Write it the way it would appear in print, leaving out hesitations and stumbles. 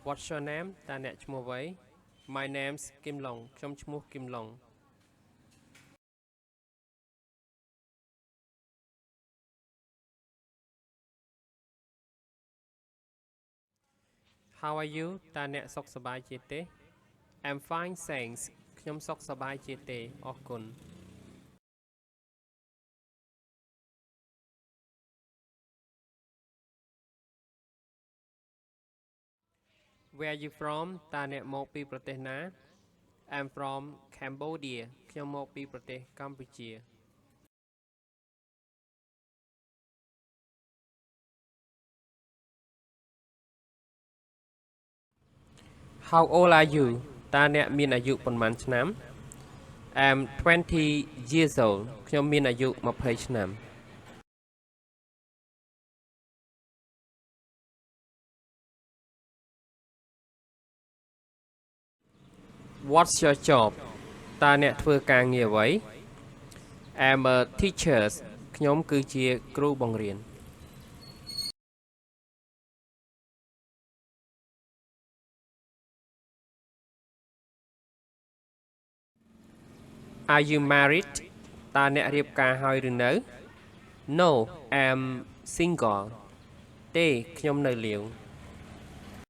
What's your name តាអ្នកឈ្មោះអ្វី My name's Kim Long ខ្ញុំឈ្មោះ Kim Long How are you តាអ្នកសុខសប្បាយជាទេ I'm fine thanks ខ្ញុំសុខសប្បាយជាទេអរគុណ Where are you from តាអ្នកមកពីប្រទេសណា I'm from Cambodia ខ្ញុំមកពីប្រទេសកម្ពុជា How old are you តាអ្នកមានអាយុប៉ុន្មានឆ្នាំ I'm 20 years old ខ្ញុំមានអាយុ20ឆ្នាំ What's your job តាអ្នកធ្វើការងារអ្វី I'm a teacher ខ្ញុំគឺជាគ្រូបង្រៀន Are you married តាអ្នករៀបការហើយឬនៅ No I'm single ទេខ្ញុំនៅលាវ